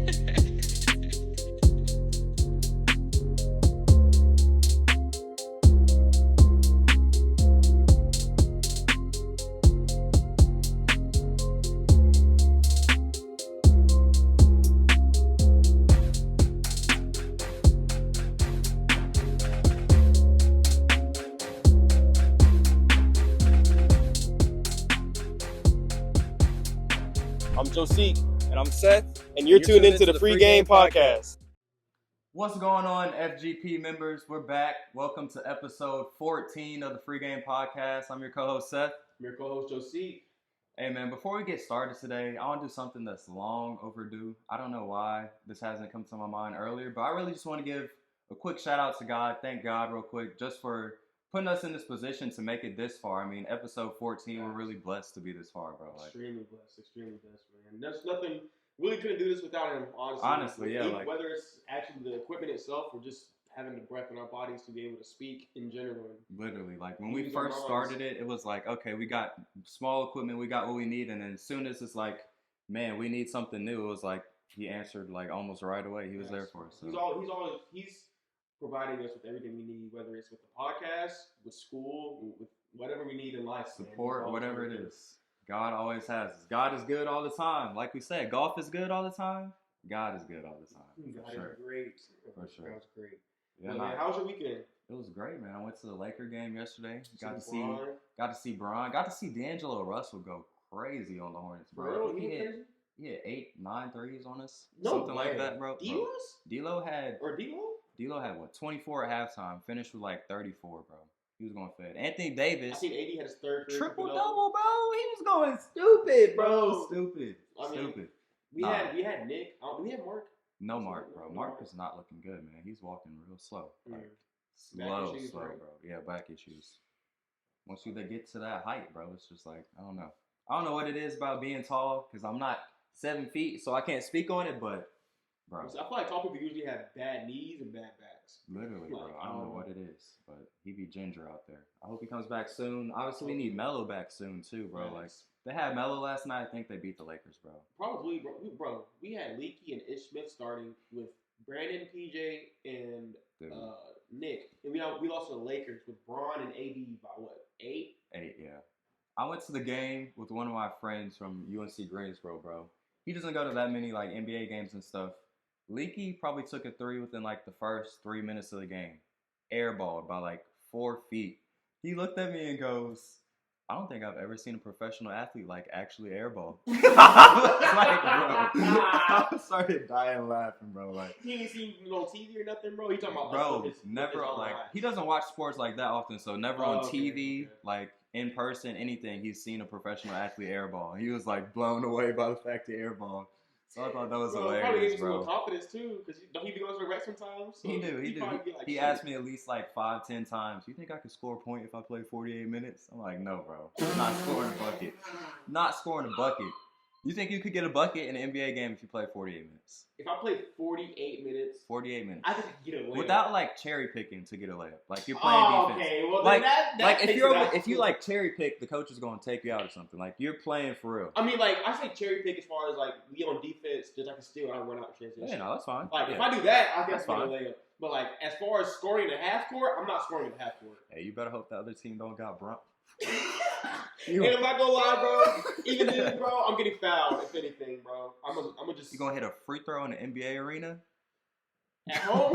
I'm Joseph. And I'm Seth. And you're tuned into the Free Game Podcast. What's going on, FGP members? We're back. Welcome to episode 14 of the Free Game Podcast. I'm your co-host, Seth. I'm your co-host, Joseph. Hey, man, before we get started today, I want to do something that's long overdue. I don't know why this hasn't come to my mind earlier, but I really just want to give a quick shout out to God. Thank God real quick just for putting us in this position to make it this far. I mean, episode 14, we're really blessed to be this far, bro. Extremely blessed, man. There's nothing, really couldn't do this without him, honestly. Honestly, yeah. Whether it's actually the equipment itself or just having the breath in our bodies to be able to speak in general. Literally, like when we first started it was like, okay, we got small equipment, we got what we need, and then as soon as it's like, man, we need something new, it was like he answered like almost right away. He was there for us. So. He's providing us with everything we need, whether it's with the podcast, with school, with whatever we need in life. Support, whatever it is. God always has us. God is good all the time. Like we said, golf is good all the time. God is good all the time. God is great. For sure. God's great. Yeah, man, how was your weekend? It was great, man. I went to the Laker game yesterday. Got to see Bron. Got to see D'Angelo Russell go crazy on the Hornets, bro. He had 8, 9 threes on us. Something like that, bro. D'Lo had what? 24 at halftime. Finished with like 34, bro. He was going fed. Anthony Davis. I seen AD had his third triple double, bro. He was going stupid, bro. Stupid. We had Nick. Do we have Mark? No Mark, bro. Mark is not looking good, man. He's walking real slow. Like slow, bro. Yeah, back issues. Once you get to that height, bro, it's just like, I don't know. I don't know what it is about being tall, because I'm not 7 feet, so I can't speak on it, but bro. I feel like tall people usually have bad knees and bad backs. Literally, bro. I don't know what it is, but he be ginger out there. I hope he comes back soon. Obviously, we need Melo back soon, too, bro. Like, they had Melo last night. I think they beat the Lakers, bro. Probably, bro. We had Leaky and Ish Smith starting with Brandon, PJ, and Nick. And we lost to the Lakers with Bron and AD by what, 8? 8, yeah. I went to the game with one of my friends from UNC Greensboro, bro. He doesn't go to that many, like, NBA games and stuff. Leaky probably took a 3 within like the first 3 minutes of the game. Airballed by like 4 feet. He looked at me and goes, I don't think I've ever seen a professional athlete like actually airball. I started dying laughing, bro. Like, he ain't seen no TV or nothing, bro. He talking about bro, never like he doesn't watch sports like that often, so never on TV, like in person, anything. He's seen a professional athlete airball. He was like blown away by the fact he airballed. So I thought that was hilarious, probably gave bro. Some confidence too, because don't he be going to the rec sometimes? So he do. Like, he asked me at least like 5, 10 times. You think I could score a point if I play 48 minutes? I'm like, no, bro. I'm not scoring a bucket. Not scoring a bucket. You think you could get a bucket in an NBA game if you play 48 minutes? If I played 48 minutes. 48 minutes. I could get a layup. Without like cherry picking to get a layup. Like you're playing defense. Okay, well like, that like if you like cherry pick, the coach is gonna take you out or something. Like you're playing for real. I mean, like I say cherry pick as far as like we on defense, just I can steal and I run out transition. Yeah, no, that's fine. Like if I do that, I can get a layup. But like as far as scoring in the half court, I'm not scoring in the half court. Hey, you better hope the other team don't got Brunk. And I'm not gonna lie, bro. Even then, bro, I'm getting fouled. If anything, bro, I'm gonna just. You gonna hit a free throw in the NBA arena? At home,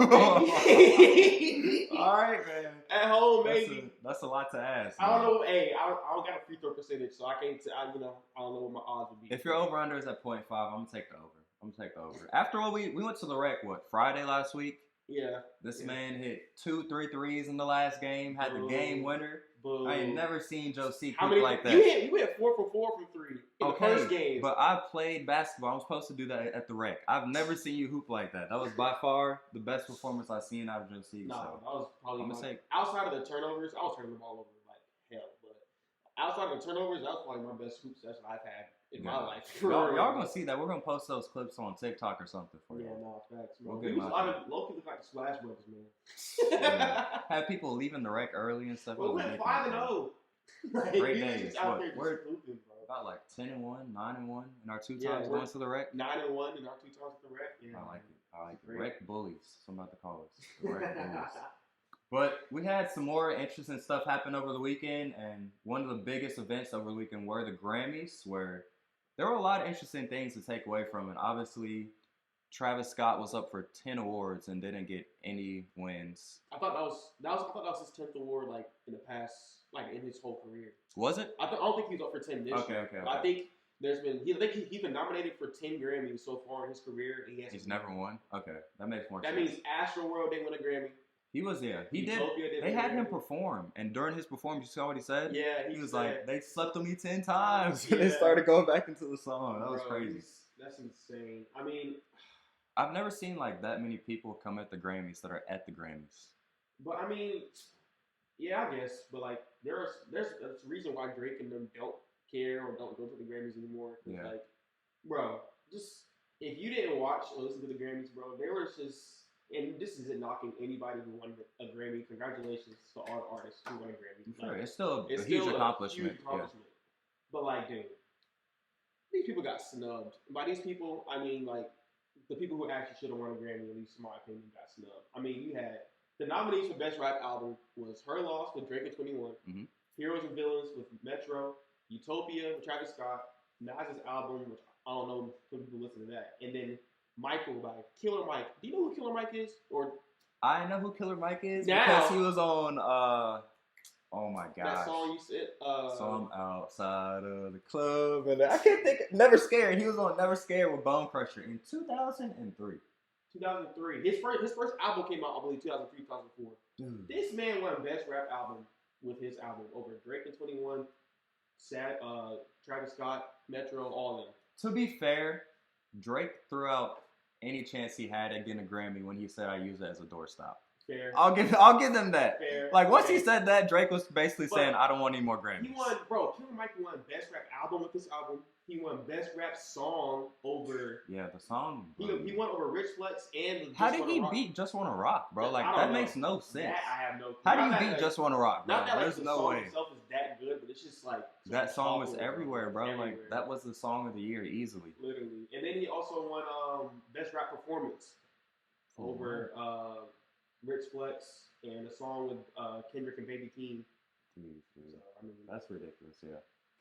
maybe. All right, man. At home, maybe. That's a lot to ask. I don't know. Hey, I don't got a free throw percentage, so I can't. I don't know what my odds would be. If your over under is at 0.5, I'm gonna take the over. After all, we went to the rec Friday last week. Yeah. This man hit 2, 3 threes in the last game. Had the game winner. I ain't never seen Joe C. Cook like that. You hit 4 for 4 from 3 in the first game. But I played basketball. I'm supposed to do that at the rec. I've never seen you hoop like that. That was by far the best performance I've seen out of Joe C. No, so that was probably outside of the turnovers. I was turning the ball over like hell, but outside of the turnovers, that was probably my best hoop session I've had in my life. Y'all gonna see that. We're gonna post those clips on TikTok or something for you. Yeah, no, facts. We'll get a lot of low-key look like the Splash Brothers, man. Have people leaving the rec early and stuff. We went 5-0. Great days. About like 10-1, 9-1 in our 2 Yeah, times we're going to the rec. 9-1 in our 2 times at the rec. Yeah, I like it. I like it. Great. Rec bullies. That's what I'm about to call us. Rec bullies. But we had some more interesting stuff happen over the weekend, and one of the biggest events over the weekend were the Grammys, where there were a lot of interesting things to take away from it. Obviously, Travis Scott was up for 10 awards and didn't get any wins. I thought that was his 10th award, like in the past, like in his whole career. Was it? I don't think he's up for 10 this year. Okay. But I think he's been nominated for 10 Grammys so far in his career, and He's never won. Okay, that makes more sense. That means Astroworld didn't win a Grammy. He was He did. They had him perform, and during his performance, you saw what he said. Yeah, he was like, "They slept on me 10 times." Yeah. They started going back into the song. That was crazy. That's insane. I mean, I've never seen like that many people come at the Grammys that are at the Grammys. But I mean, yeah, I guess. But like, there's a reason why Drake and them don't care or don't go to the Grammys anymore. Yeah. Like, bro, just if you didn't watch or listen to the Grammys, bro, there was just. And this isn't knocking anybody who won a Grammy. Congratulations to all artists who won a Grammy. Sure, it's still a huge accomplishment. Yeah. But like, dude, these people got snubbed. By these people, I mean like the people who actually should have won a Grammy, at least in my opinion, got snubbed. I mean, you had the nominees for Best Rap Album was Her Loss with Drake and 21, Heroes and Villains with Metro, Utopia with Travis Scott, Nas's album, which I don't know if people listen to that, and then Michael by Killer Mike. Do you know who Killer Mike is? Or I know who Killer Mike is because he was on oh my gosh. That song you said So I'm outside of the club and I can't think Never Scared. He was on Never Scared with Bone Crusher in 2003. 2003. His first album came out, I believe, 2003, 2004. Dude. This man won Best Rap Album with his album over Drake and 21, Travis Scott, Metro, all of them. To be fair, Drake threw out any chance he had at getting a Grammy when he said I use it as a doorstop. Fair. I'll give them that. Fair. Like once he said that, Drake was basically saying I don't want any more Grammys. He won, bro. Killer Mike won Best Rap Album with this album. He won Best Rap Song over. Yeah, the song. He won over Rich Flex and. How did he beat Just Wanna Rock, bro? Like that makes no sense. That I have no. How do you beat Just Wanna Rock, bro? Not that like There's the no song way. itself is that good, but it's just like that song was everywhere, bro. Everywhere. Like that was the song of the year easily. Literally, and then he also won Best Rap Performance over Rich Flex and a song with Kendrick and Baby Keem. So, I mean, that's ridiculous. Yeah.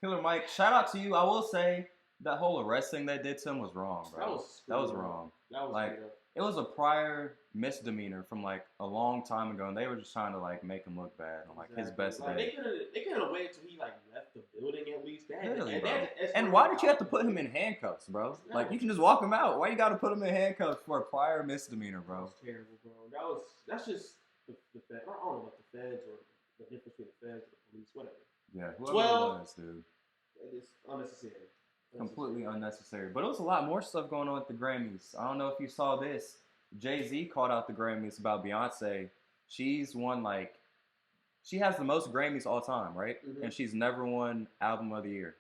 Killer Mike, shout out to you. I will say that whole arrest thing they did to him was wrong, bro. That was wrong. That was like it was a prior misdemeanor from like a long time ago, and they were just trying to like make him look bad on like his best day. They could have waited until he like left the building at least. And why did you have to put him in handcuffs, bro? Like you can just walk him out. Why you got to put him in handcuffs for a prior misdemeanor, bro? That was terrible, bro. That's just the Fed. I don't know about the Feds or the difference between the Feds and the police, whatever. Yeah, whoever it was, dude. It's unnecessary. Completely unnecessary. But it was a lot more stuff going on at the Grammys. I don't know if you saw this. Jay-Z called out the Grammys about Beyonce. She's won she has the most Grammys all time, right? Mm-hmm. And she's never won Album of the Year.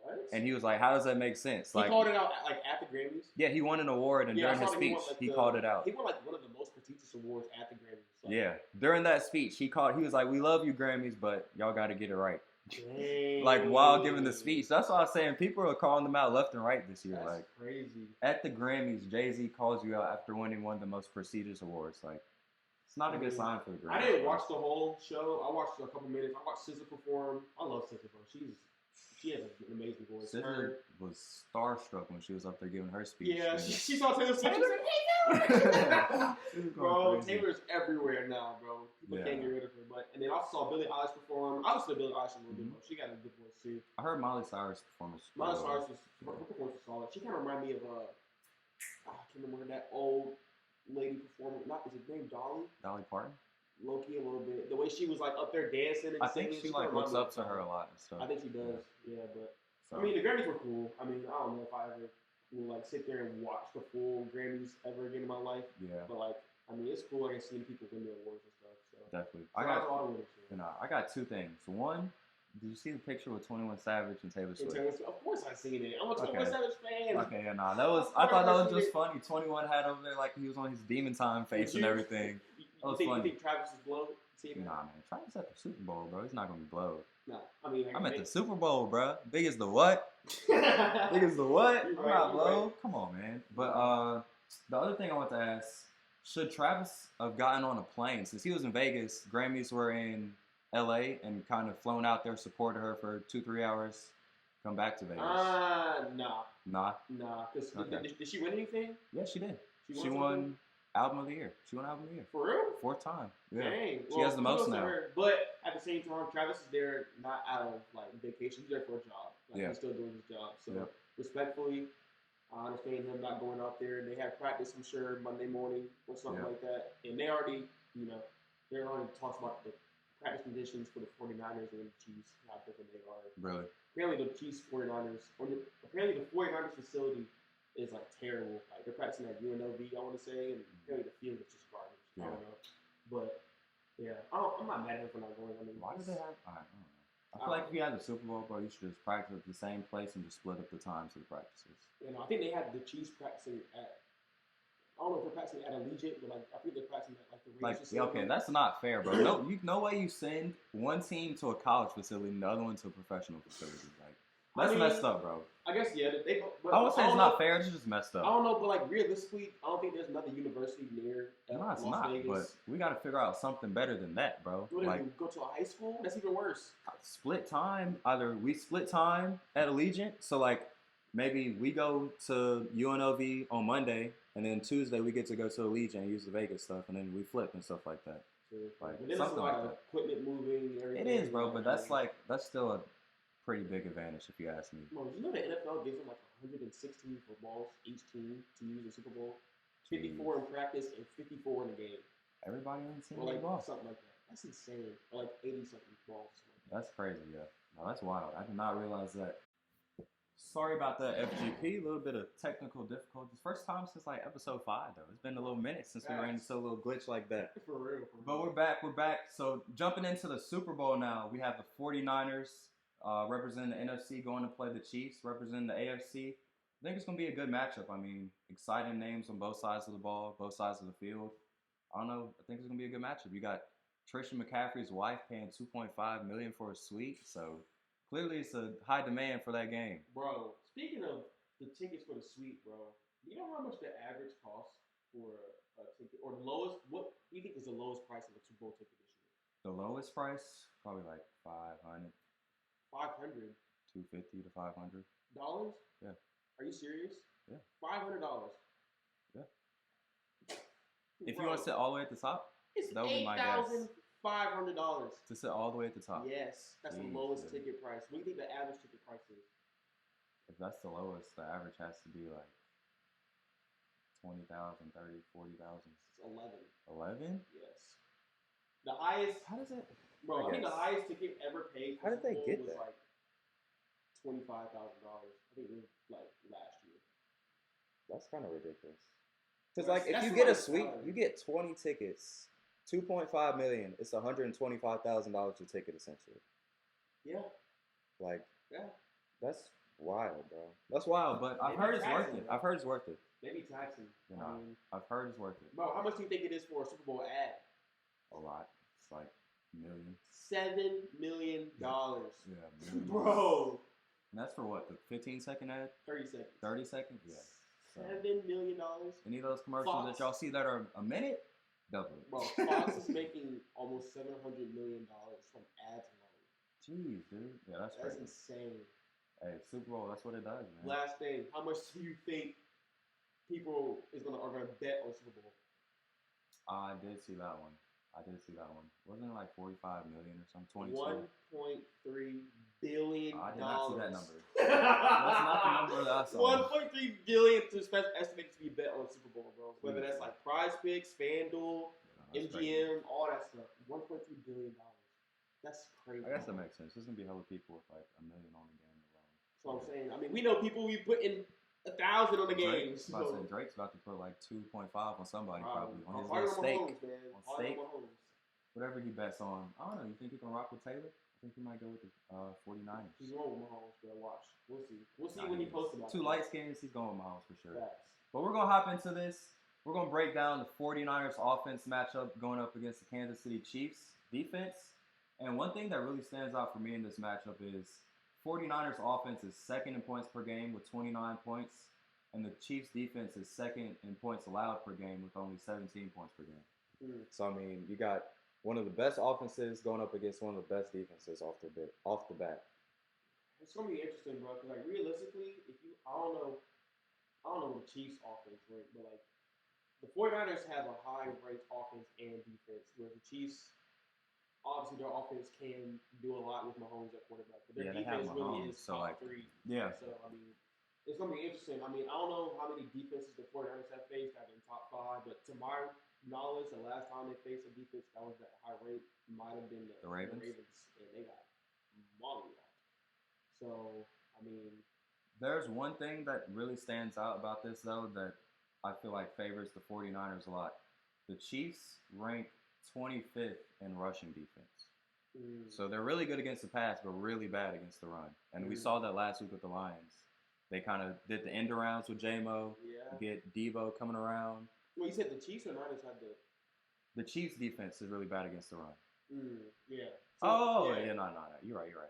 What? And he was like, how does that make sense? He called it out at the Grammys? Yeah, he won an award, and during his speech, he called it out. He won one of the most prestigious awards at the Grammys. Yeah. During that speech, he was like, we love you, Grammys, but y'all got to get it right. Dang. Like while giving the speech. That's why I was saying people are calling them out left and right this year. That's like crazy. At the Grammys, Jay-Z calls you out after winning one of the most prestigious awards. Like it's not a good sign for the Grammys. I didn't watch the whole show. I watched a couple minutes. I watched SZA perform. I love SZA, bro. She has an amazing voice. SZA was starstruck when she was up there giving her speech. Yeah, she saw Taylor Swift. She said, "Hey, Taylor!" Bro, Taylor's everywhere now, bro. People can't get rid of her. And then I also saw Billie Eilish perform. I listened to Billie Eilish a little bit, bro. She got a good voice too. I heard Miley Cyrus' performance. Miley Cyrus her performance was solid. She kind of reminded me of I can't remember that old lady performer. Is it named Dolly? Dolly Parton. Low-key a little bit. The way she was like up there dancing and singing. I think she like looks up to her a lot and stuff. I think she does. Yeah, but I mean the Grammys were cool. I mean I don't know if I ever will like sit there and watch the full Grammys ever again in my life. Yeah. But like I mean it's cool. I can see people win the awards and stuff. So definitely. I got two things. One, did you see the picture with 21 Savage and Taylor Swift? Of course I seen it. I'm a 21 Savage fan. Okay, yeah, nah, I thought that was just funny. 21 had over there like he was on his demon time face and everything. You think Travis is blown? See, Nah, man. Travis at the Super Bowl, bro. He's not gonna be blowed. No, I mean, I'm at the Super Bowl, bro. Big as the what? Big as the what? I'm not blowed. Right. Come on, man. But the other thing I want to ask: should Travis have gotten on a plane since he was in Vegas? Grammys were in L.A. and kind of flown out there, supported her for 2-3 hours. Come back to Vegas. Nah. Nah. Cause did she win anything? Yeah, she did. She won Album of the Year. She won Album of the Year. For real? 4th time. Yeah. Dang. She has the most now. But at the same time, Travis is there not out of like vacation. He's there for a job. Like, he's still doing his job. So respectfully, I understand him not going out there. They had practice, I'm sure, Monday morning or something like that. And they already, they're already talking about the practice conditions for the 49ers and the Chiefs, how different they are. Really? Apparently the Chiefs 49ers, apparently the 49ers facility is like terrible. Like they're practicing at UNLV, I want to say, and apparently the field is just garbage. I don't know. But yeah, I'm not mad at him for not going. I mean, why do they have? I don't know. I feel like if you had the Super Bowl, bro, you should just practice at the same place and just split up the times of the practices. I think they had the Chiefs practicing at. I don't know if they're practicing at Allegiant, but like I think they're practicing at like the Raiders facility. Okay, that's not fair, bro. No way you send one team to a college facility and the other one to a professional facility. Like that's messed up, bro. I guess I would say it's not fair. It's just messed up. I don't know, but like realistically, I don't think there's another university near Las Vegas. But we got to figure out something better than that, bro. Like go to a high school? That's even worse. Split time. Either we split time at Allegiant, so like maybe we go to UNLV on Monday, and then Tuesday we get to go to Allegiant and use the Vegas stuff, and then we flip and stuff like that. Sure. Like something like that. Equipment moving. Everything. It is, bro, but that's still a pretty big advantage if you ask me. Well, you know the NFL gives them like 116 footballs each team to use the Super Bowl. 54 in practice and 54 in the game. Everybody on the team something like that. That's insane. Or like 80-something balls. That's crazy, yeah. No, that's wild. I did not realize that. Sorry about the FGP. A little bit of technical difficulties. First time since like episode 5, though. It's been a little minute since we ran into a little glitch like that. For real. But we're back. So jumping into the Super Bowl now, we have the 49ers representing the NFC going to play the Chiefs, representing the AFC. I think it's going to be a good matchup. I mean, exciting names on both sides of the ball, both sides of the field. I don't know. I think it's going to be a good matchup. You got Trisha McCaffrey's wife paying $2.5 million for a suite, so clearly it's a high demand for that game. Bro, speaking of the tickets for the suite, bro, do you know how much the average cost for a ticket, or the lowest? What do you think is the lowest price of a Super Bowl ticket this year? The lowest price, probably like $500. 500. $250 to $500. Dollars? Yeah. Are you serious? Yeah. $500. Yeah. If you want to sit all the way at the top, that would be my guess. $8,500 to sit all the way at the top. Yes, that's the lowest ticket price. What do you think the average ticket price is? If that's the lowest, the average has to be like 20,000, 30, 40,000. It's 11. 11? Yes. The highest. How does it? Bro, I think the highest ticket ever paid. How did they get that? Like $25,000. I think it was like last year. That's kind of ridiculous. Because like if you get a suite, you get 20 tickets, $2.5 million. It's $125,000 a ticket essentially. Yeah. Like. Yeah. That's wild, bro. That's wild, but I've heard it's worth it. I've heard it's worth it. Maybe taxing. I've heard it's worth it. Bro, how much do you think it is for a Super Bowl ad? A lot. It's like million. $7 million. Yeah, millions. Bro. And that's for what? The 15-second ad? 30 seconds. 30 seconds? Yeah. So, $7 million. Any of those commercials that y'all see that are a minute? Double it. Bro, Fox is making almost $700 million from ads alone. Jeez, dude. Yeah, that's crazy. That's insane. Hey, Super Bowl, that's what it does, man. Last thing, how much do you think people are gonna bet on Super Bowl? I did see that one. Wasn't it like 45 million or something? 22? $1.3 billion. I did not see that number. That's not the number that I saw. $1.3 billion to estimated to be bet on Super Bowl, bro. Whether that's like Prize Picks, FanDuel, MGM, all that stuff. $1.3 billion. That's crazy. I guess that makes sense. There's gonna be hella people with like $1 million on the game alone. That's what I'm saying. I mean, we know people we put in 1,000 on the game. Drake's about to put like 2.5 on somebody probably on his little steak. Mahomes, man. On steak. Whatever he bets on. I don't know. You think he can rock with Taylor? I think he might go with the 49ers. He's going with Mahomes, bro. Watch. We'll see. We'll see when he posts about it. Two light skins, he's going with Mahomes for sure. Facts. But we're going to hop into this. We're going to break down the 49ers offense matchup going up against the Kansas City Chiefs. defense. And one thing that really stands out for me in this matchup is 49ers offense is second in points per game with 29 points, and the Chiefs defense is second in points allowed per game with only 17 points per game. So, I mean, you got one of the best offenses going up against one of the best defenses off the bat. It's gonna be interesting, bro. Because like realistically, I don't know the Chiefs offense, right? But like the 49ers have a high ranked offense and defense, whereas the Chiefs, obviously their offense can do a lot with Mahomes at quarterback, but their defense really is top three. Yeah. So I mean, it's gonna be interesting. I mean, I don't know how many defenses the 49ers have faced that in top five, but to my knowledge, the last time they faced a defense that was that high rate might have been the Ravens, and they got mollywopped. So I mean, there's one thing that really stands out about this though that I feel like favors the 49ers a lot. The Chiefs rank 25th in rushing defense. So they're really good against the pass, but really bad against the run. And we saw that last week with the Lions. They kind of did the end arounds with J-Mo, get Debo coming around. Well, you said the Chiefs or Niners had the Chiefs defense is really bad against the run. Yeah. So, no. You're right.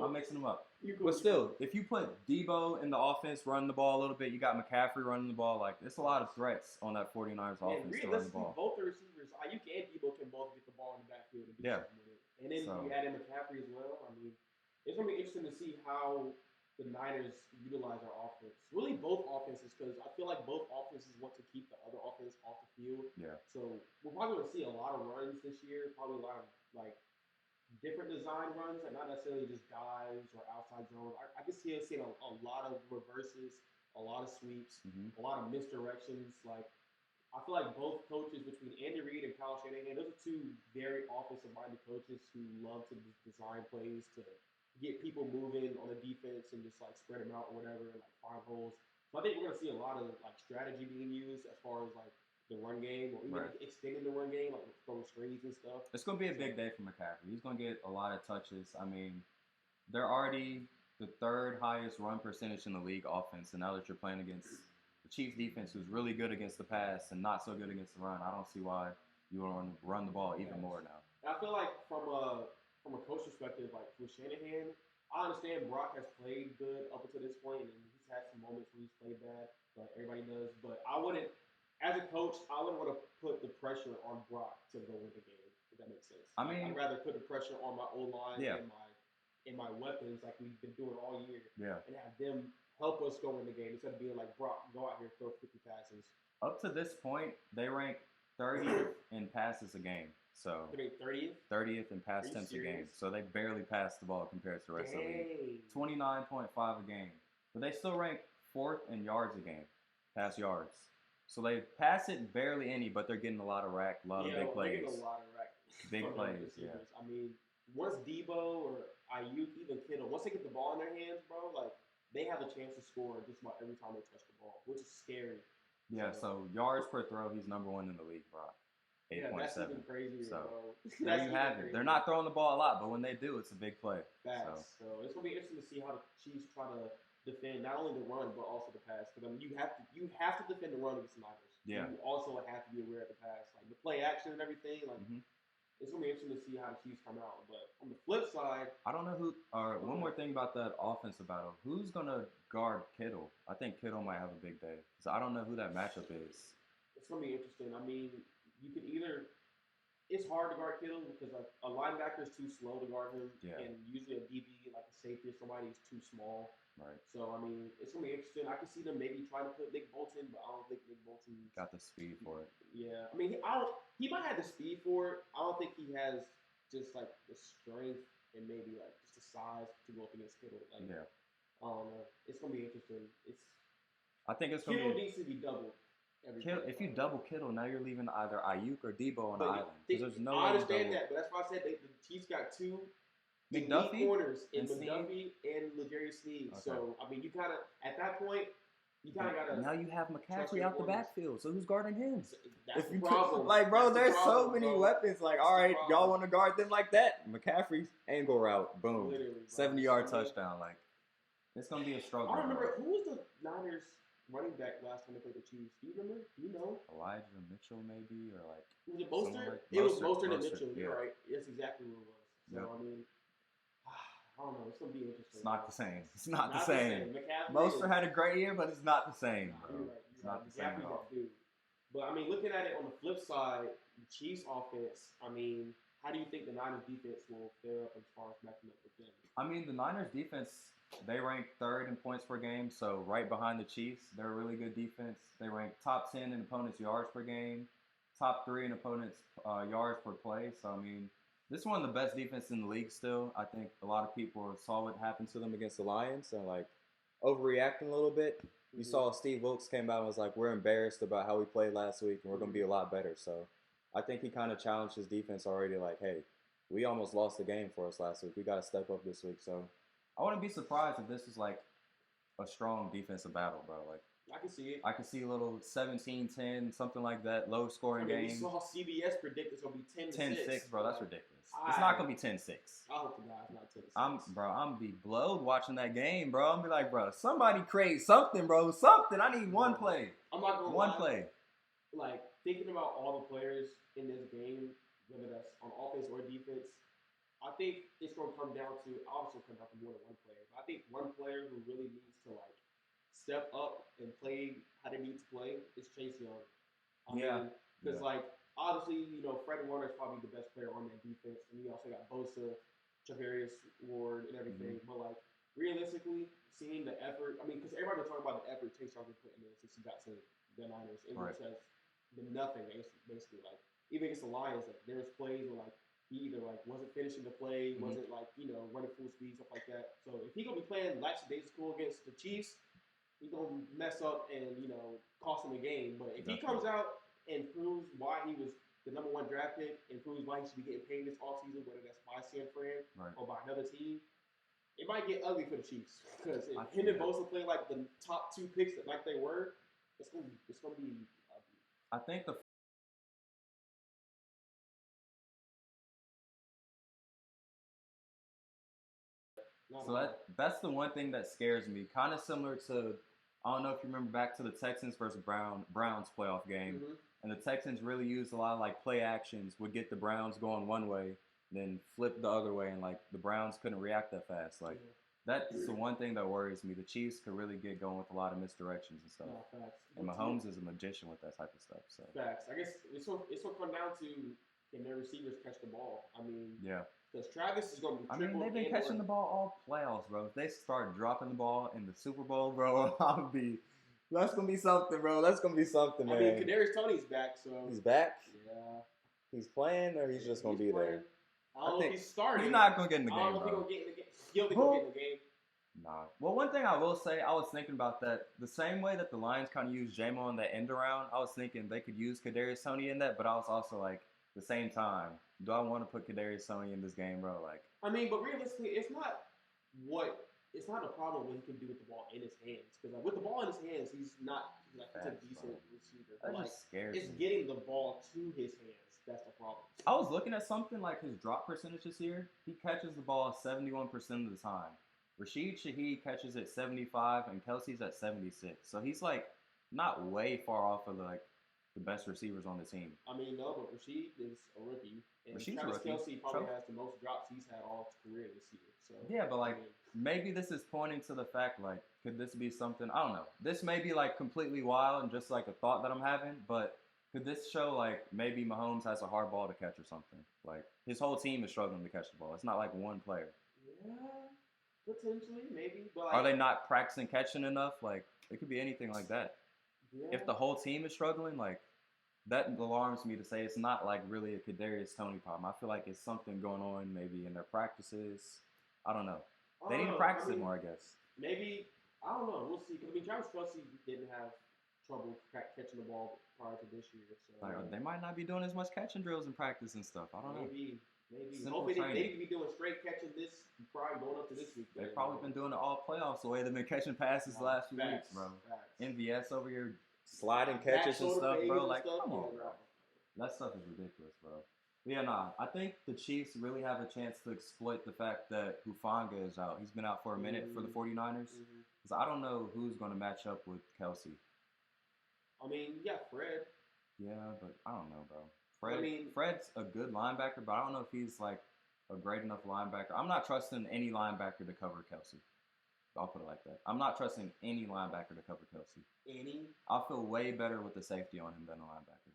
I'm mixing them up. But still, if you put Debo in the offense, running the ball a little bit, you got McCaffrey running the ball. Like, it's a lot of threats on that 49ers offense to run the ball. Both the receivers, Ayuk and Debo can both get the ball in the backfield and do something with it. And then you add in McCaffrey as well. I mean, it's going to be interesting to see how the Niners utilize our offense. Really both offenses, because I feel like both offenses want to keep the other offense off the field. Yeah. So we're probably going to see a lot of runs this year, probably a lot of like different design runs and not necessarily just dives or outside zones. I can see us seeing a lot of reverses, a lot of sweeps, a lot of misdirections. Like I feel like both coaches between Andy Reid and Kyle Shanahan, those are two very offensive-minded coaches who love to design plays to get people moving on the defense and just like spread them out or whatever and like find holes. So I think we're gonna see a lot of like strategy being used as far as like the run game or even extending the run game, like throwing screens and stuff. It's gonna be a big day for McCaffrey. He's gonna get a lot of touches. I mean, they're already the third highest run percentage in the league offense, and now that you're playing against the Chiefs defense, who's really good against the pass and not so good against the run, I don't see why you want to run the ball even more now. And I feel like from a coach perspective, like with Shanahan, I understand Brock has played good up until this point, and he's had some moments where he's played bad, like everybody does. But I wouldn't, as a coach, I wouldn't want to put the pressure on Brock to go win the game, if that makes sense. I mean, I'd rather put the pressure on my O-line and my weapons like we've been doing all year, and have them help us go win the game instead of being like, Brock, go out here and throw 50 passes. Up to this point, they rank 30th in passes a game. So 30th? 30th in pass attempts a game. So they barely pass the ball compared to the rest of the league. 29.5 a game. But they still rank 4th in yards a game, pass yards. So they pass it barely any, but they're getting a lot of big plays. They're getting a lot of rack. Big plays, I mean, once Debo or Ayuk, even Kittle, once they get the ball in their hands, bro, like they have a chance to score just about every time they touch the ball, which is scary. Yeah, so yards per throw, he's number 1 in the league, bro. 8.7. Yeah, that's even crazier, so, bro. There you have it. They're not throwing the ball a lot, but when they do, it's a big play. Facts. So it's gonna be interesting to see how the Chiefs try to defend not only the run but also the pass. Because I mean, you have to defend the run against the Niners. Yeah. You also have to be aware of the pass, like the play action and everything. Like it's gonna be interesting to see how the Chiefs come out. But on the flip side, I don't know who. One more thing about that offensive battle: who's gonna guard Kittle? I think Kittle might have a big day. So I don't know who that matchup is. It's gonna be interesting. I mean, you could either. It's hard to guard Kittle because a linebacker is too slow to guard him, and usually a DB, like a safety or somebody, is too small. Right. So I mean, it's gonna be interesting. I can see them maybe trying to put Nick Bolton, but I don't think Nick Bolton got the speed for it. Yeah, I mean, he might have the speed for it. I don't think he has just like the strength and maybe like just the size to go up against Kittle. Like, I don't know. It's gonna be interesting. I think it's gonna Kittle needs to be doubled. If you double Kittle, now you're leaving either Ayuk or Debo on the island. There's no I understand that, but that's why I said the Chiefs got two McDuffie corners in McDuffie and L'Jarius Sneed. Okay. So I mean, you kind of at that point, you kind of got to. Now you have McCaffrey out the backfield, so who's guarding him? That's the problem. Like, bro, there's so many weapons. Like, all right, y'all want to guard them like that? McCaffrey's angle route, boom, 70-yard touchdown. Like, it's gonna be a struggle. I remember who was the Niners. running back last time they played the Chiefs? Do you remember? Do you know? Elijah Mitchell maybe, or like Was it someone Mostert? like It was Mostert. Mostert and Mostert, Mitchell. You're yeah. right. That's exactly what it was. So Yep. I mean, I don't know. It's gonna be interesting. It's not the same. It's not the Not same. McCaffrey Mostert had a great year, but it's not the same, Nah, bro. you're right. It's not the same at McCaffrey's all. that dude. But I mean, looking at it on the flip side, the Chiefs offense. I mean, how do you think the Niners defense will fare up as far as matching up with them? I mean, the Niners defense, they rank third in points per game, so right behind the Chiefs. They're a really good defense. They rank top 10 in opponents' yards per game, top 3 in opponents' yards per play. So, I mean, this is one of the best defenses in the league still. I think a lot of people saw what happened to them against the Lions and, like, overreacting a little bit. You saw Steve Wilkes came out and was like, we're embarrassed about how we played last week and we're going to be a lot better. So I think he kind of challenged his defense already, like, hey, we almost lost the game for us last week. We got to step up this week. So I wouldn't be surprised if this is like a strong defensive battle, bro. Like, I can see it. I could see a little 17-10, something like that, low scoring game. We saw CBS predict it's going to be 10-6. Bro, that's ridiculous. It's not going to be 10-6. I hope the guy's not 10-6. I'm going to be blowed watching that game, bro. I'm going to be like, bro, somebody create something, bro. Something. I need one play. I'm not going to One play. Like, thinking about all the players in this game, whether that's on offense or defense, I think it's going to come down to, obviously come down to more than one player. But I think one player who really needs to, like, step up and play how they need to play is Chase Young. Because, like, obviously, you know, Fred Warner is probably the best player on that defense. And you also got Bosa, Javarius Ward, and everything. But, like, realistically, seeing the effort, I mean, because everybody was talking about the effort Chase Young been putting in since he got to the Niners. And which has been nothing, basically. Like, even against the Lions, like, there was plays where, like, he either, like, wasn't finishing the play, wasn't, like, you know, running full speed, stuff like that. So if he going to be playing lackadaisical against the Chiefs, he's going to mess up and, you know, cost him a game. But if he comes out and proves why he was the number 1 draft pick and proves why he should be getting paid this offseason, whether that's by San Fran or by another team, it might get ugly for the Chiefs. Because if him and Bosa play like the top 2 picks like they were, it's going to be ugly. I think that's the one thing that scares me. Kind of similar to, I don't know if you remember back to the Texans versus Browns playoff game. And the Texans really used a lot of, like, play actions, would get the Browns going one way, then flip the other way, and, like, the Browns couldn't react that fast. Like, that's the one thing that worries me. The Chiefs could really get going with a lot of misdirections and stuff. Facts. And Mahomes is a magician with that type of stuff. So facts. I guess it's going to come down to, can their receivers catch the ball? I mean, because Travis is going to be triple. they've been catching the ball all playoffs, bro. If they start dropping the ball in the Super Bowl, bro, that's going to be something, bro. That's going to be something, man. I mean, Kadarius Toney's back, so. He's back? Yeah. He's playing, or he's just going to be there? I don't know if he's starting. He's not going to get in the game, I don't know if he's going to get in the game. He'll be going to get in the game. Nah. Well, one thing I will say, I was thinking about that. The same way that the Lions kind of used J-Mo in that end around, I was thinking they could use Kadarius Toney in that, but I was also like, at the same time, do I want to put Kadarius Toney in this game, bro? Like, I mean, but realistically, it's not a problem what he can do with the ball in his hands. Because, like, with the ball in his hands, he's a decent receiver. That like, just scares it's me. getting the ball to his hands. That's the problem. I was looking at something like his drop percentage this year. He catches the ball 71% of the time. Rashid Shaheed catches it 75, and Kelsey's at 76. So he's, like, not way far off of, like, the best receivers on the team. I mean, no, but Rashid is a rookie. And Rashid's Travis a rookie. Kelce probably has the most drops he's had all his career this year. So yeah, but, like, maybe this is pointing to the fact, like, could this be something? I don't know. This may be, like, completely wild and just, like, a thought that I'm having, but could this show, like, maybe Mahomes has a hard ball to catch or something? Like, his whole team is struggling to catch the ball. It's not, like, one player. Yeah. Potentially, maybe. But, like, are they not practicing catching enough? Like, it could be anything like that. Yeah. If the whole team is struggling, like, that alarms me to say it's not, like, really a Kadarius Toney problem. I feel like it's something going on maybe in their practices. I don't know. They need to practice it more, I guess. Maybe, I don't know. We'll see. Because, I mean, Travis Kelce didn't have trouble catching the ball prior to this year. So like, they might not be doing as much catching drills in practice and stuff. I don't know. Maybe. Simple Hopefully training. they need to be doing straight catching this, probably going up to this week. They've probably been doing it all playoffs the way they've been catching passes the last few weeks, bro. MVS over here sliding catches and stuff, bro. Like, come on, bro. That stuff is ridiculous, bro. Yeah, nah. I think the Chiefs really have a chance to exploit the fact that Hufanga is out. He's been out for a minute for the 49ers. Because I don't know who's going to match up with Kelsey. I mean, you got Fred. Yeah, but I don't know, bro. Fred's a good linebacker, but I don't know if he's like a great enough linebacker. I'm not trusting any linebacker to cover Kelsey. I'll put it like that. I'm not trusting any linebacker to cover Kelsey. I'll feel way better with the safety on him than a linebacker.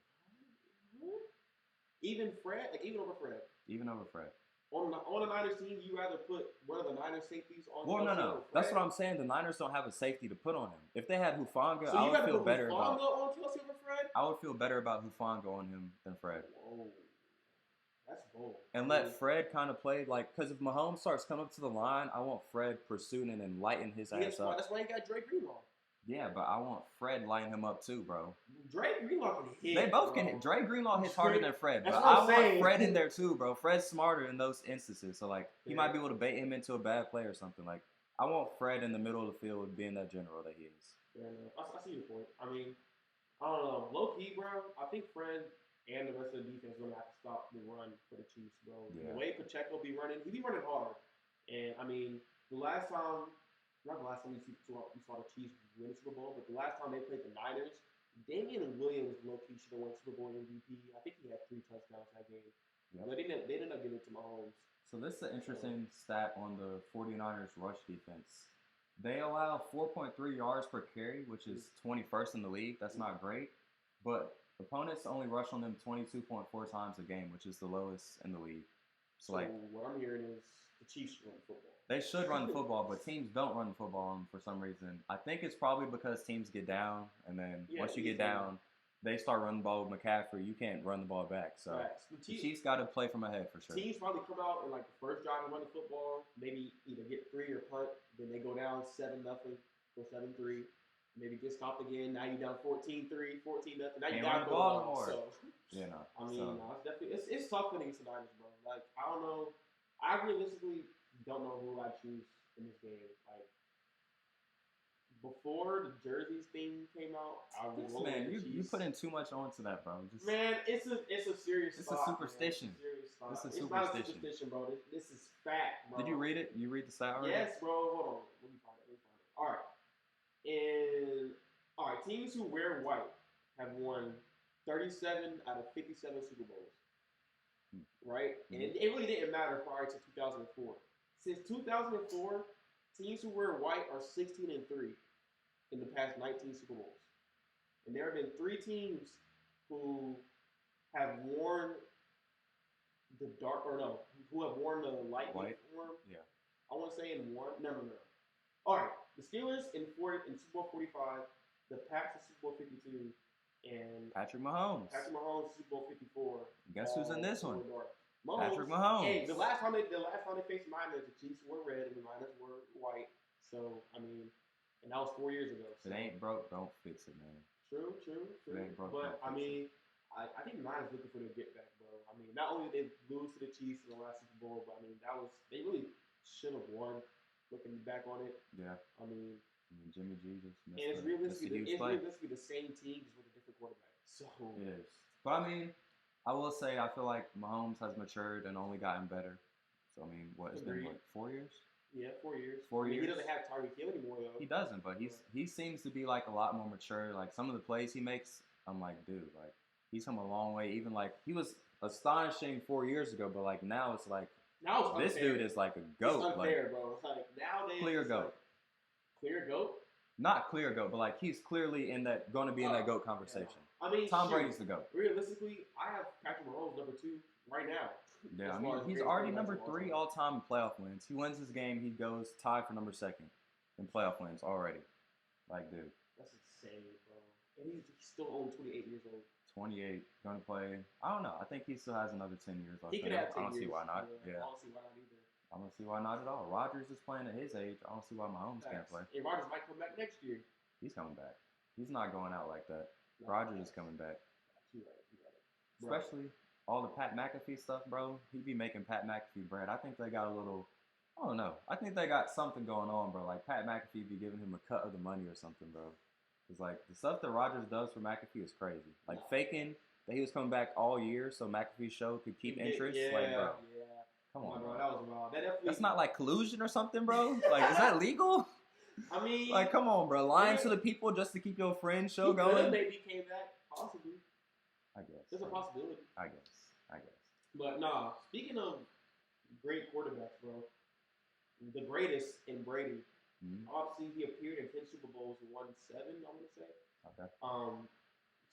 Even Fred? Like, even over Fred? Even over Fred. On the Niners team, you rather put one of the Niners safeties on Well, Kelsey no. That's what I'm saying. The Niners don't have a safety to put on him. If they had Hufanga, so I would feel better about on Kelsey over Fred? I would feel better about Hufanga on him than Fred. Whoa. That's bold. And let Fred kind of play, like, because if Mahomes starts coming up to the line, I want Fred pursuing and lighting his ass up. That's why you got Dre Greenlaw. Yeah, but I want Fred lighting him up too, bro. Dre Greenlaw can hit. They both can hit. Dre Greenlaw hits harder than Fred, but I want Fred in there too, bro. Fred's smarter in those instances, so like he might be able to bait him into a bad play or something. Like I want Fred in the middle of the field being that general that he is. Yeah, no, I see your point. I mean, I don't know. Low key, bro. I think Fred and the rest of the defense are gonna have to stop the run for the Chiefs, bro. Yeah. The way Pacheco be running, he be running hard. And I mean, not the last time you saw the Chiefs win the Super Bowl, but the last time they played the Niners, Damian Williams low-key should have won Super Bowl MVP. I think he had 3 touchdowns that game. Yep. But they ended up giving it to Mahomes. So this is an interesting stat on the 49ers rush defense. They allow 4.3 yards per carry, which is 21st in the league. That's not great. But opponents only rush on them 22.4 times a game, which is the lowest in the league. So like, what I'm hearing is the Chiefs should run the football. They should run the football, but teams don't run the football for some reason. I think it's probably because teams get down, and then once you get down, they start running the ball with McCaffrey. You can't run the ball back. So the Chiefs got to play from ahead for sure. Teams probably come out in like the first drive and run the football, maybe either get 3 or punt. Then they go down 7-0 or 7-3. Maybe get stopped again. Now you're down 14-3, 14-0. Now you down the ball more. So, I mean, no, it's definitely it's tough when against the Niners, bro. Like I don't know. I realistically don't know who I choose in this game. Like before the jerseys thing came out, you put in too much onto that, bro. It's a serious. It's a superstition. It's not a superstition, bro. This is fact, bro. Did you read it? You read the stat already? Yes, bro. Hold on. Let me find it. All right. Teams who wear white have won 37 out of 57 Super Bowls. Right? And it really didn't matter prior to 2004. Since 2004, teams who wear white are 16-3 in the past 19 Super Bowls. And there have been 3 teams who have worn who have worn the light uniform. Yeah. I want to say in one. No. All right. The Steelers in Super Bowl 45, the Pats in Super Bowl 52, and Patrick Mahomes Super Bowl 54. Guess who's in this one? Mahomes. Patrick Mahomes. Hey, the last time they faced the Niners, the Chiefs were red and the Niners were white. So I mean, and that was 4 years ago. So. If it ain't broke, don't fix it, man. True. It ain't broke, but I mean, I think the Niners looking for their get back, bro. I mean, not only did they lose to the Chiefs in the last Super Bowl, but I mean they really should have won. Looking back on it, yeah. I mean Jimmy G just missed. And it's realistically the same team just with a different quarterback. So it is. But I mean, I will say I feel like Mahomes has matured and only gotten better. So I mean, it's been like 4 years? Yeah, 4 years. 4 years. He doesn't have Tyreek Hill anymore though. He doesn't, but he seems to be like a lot more mature. Like some of the plays he makes, I'm like, dude, like he's come a long way. Even like he was astonishing 4 years ago, but like now it's like this dude is like a goat. It's unfair, bro. Like nowadays, clear goat. Clear goat. Not clear goat, but like he's clearly going to be in that goat conversation. Yeah. I mean, Tom Brady's the goat. Realistically, I have Patrick Mahomes number 2 right now. Yeah, I mean he's already number 3 all time in playoff wins. He wins this game, he goes tied for number 2nd in playoff wins already. Like, dude, that's insane, bro. And he's still only 28 years old. 28, gonna play. I don't know. I think he still has another 10 years left. He could have 10 I don't see why not. Yeah. I don't see why not either. I don't see why not at all. Rodgers is playing at his age. I don't see why Mahomes can't play. And Rodgers might come back next year. He's coming back. He's not going out like that. Rodgers is coming back. You're right. Especially all the Pat McAfee stuff, bro. He be making Pat McAfee bread. I think they got a little, I don't know. I think they got something going on, bro. Like Pat McAfee be giving him a cut of the money or something, bro. It's like the stuff that Rodgers does for McAfee is crazy. Like faking that he was coming back all year so McAfee's show could keep interest. Like, bro, come on, bro. That was wild. That's not like collusion or something, bro. Like, is that legal? I mean, like, come on, bro. Lying to the people just to keep your friend's show going. Maybe came back, possibly. I guess. There's a possibility. I guess. But nah, speaking of great quarterbacks, bro, the greatest in Brady. Obviously, he appeared in 10 Super Bowls and won 7, I want to say. Okay.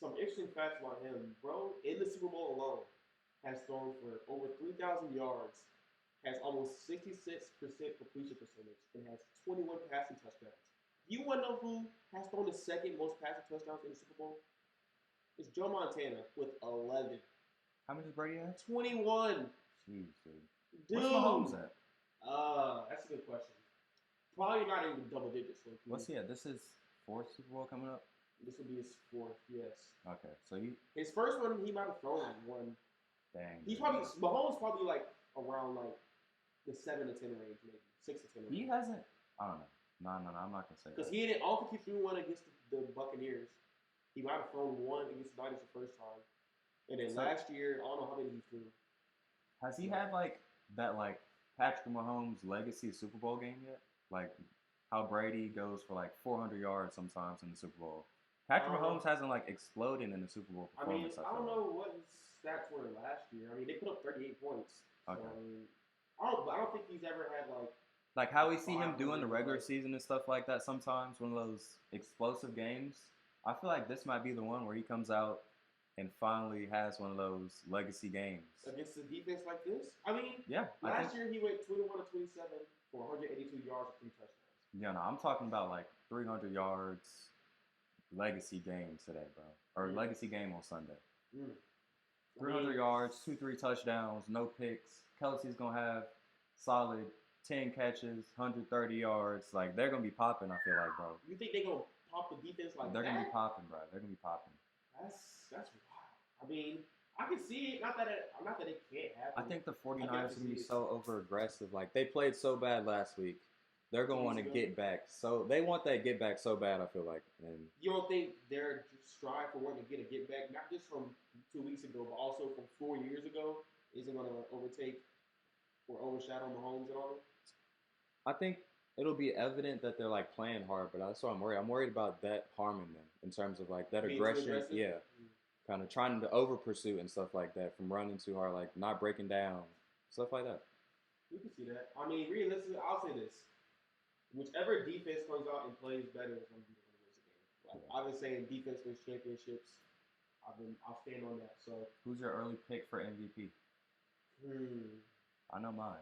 Some interesting facts about him, bro. In the Super Bowl alone, has thrown for over 3,000 yards, has almost 66% completion percentage, and has 21 passing touchdowns. You want to know who has thrown the second most passing touchdowns in the Super Bowl? It's Joe Montana with 11. How many does Brady have? 21. Jeez, dude. Where's Mahomes at? That's a good question. Probably not even double digits. What's he at? This is 4th Super Bowl coming up? This will be his 4th, yes. Okay, so his first one, he might have thrown one. Dang. Mahomes probably like around like the 7 to 10 range, maybe 6 to 10 range. He hasn't. I don't know. No, I'm not gonna say that. Because he didn't. I don't think he threw one against the Buccaneers. He might have thrown one against the Niners the first time, and then last year, I don't know how many he threw. Has he had like that Patrick Mahomes legacy Super Bowl game yet? Like how Brady goes for like 400 yards sometimes in the Super Bowl. Patrick Mahomes hasn't like exploded in the Super Bowl performance. I don't know what his stats were last year. I mean, they put up 38 points. Okay. So, I don't think he's ever had like how we see him doing the regular season and stuff like that. Sometimes one of those explosive games. I feel like this might be the one where he comes out and finally has one of those legacy games against a defense like this. I mean, yeah. Last year he went 21 to 27 for 182 yards and 3 touchdowns. Yeah, no, I'm talking about like 300 yards legacy game today, bro, or legacy game on Sunday. 300 yards, 2-3 touchdowns, no picks. Kelsey's gonna have solid 10 catches, 130 yards. Like they're gonna be popping. I feel like, bro. You think they're gonna pop the defense like they're gonna be popping, bro. They're gonna be popping. That's wild. I mean, I can see it. Not that it can't happen. I think the 49ers are gonna be so over aggressive. Like they played so bad last week. They're gonna want to get back. So they want that get back so bad. I feel like. And you don't think they're strive for wanting to get a get back, not just from 2 weeks ago, but also from 4 years ago? Isn't gonna overtake or overshadow Mahomes and all? I think it'll be evident that they're like playing hard, but that's what I'm worried. I'm worried about that harming them in terms of like that aggression. Yeah, kind of trying to over pursue and stuff like that from running too hard, like not breaking down, stuff like that. You can see that. I mean, realistically, I'll say this: whichever defense comes out and plays better is going to be the winner of the game. I've been saying defense wins championships. I'll stand on that. So, who's your early pick for MVP? I know mine.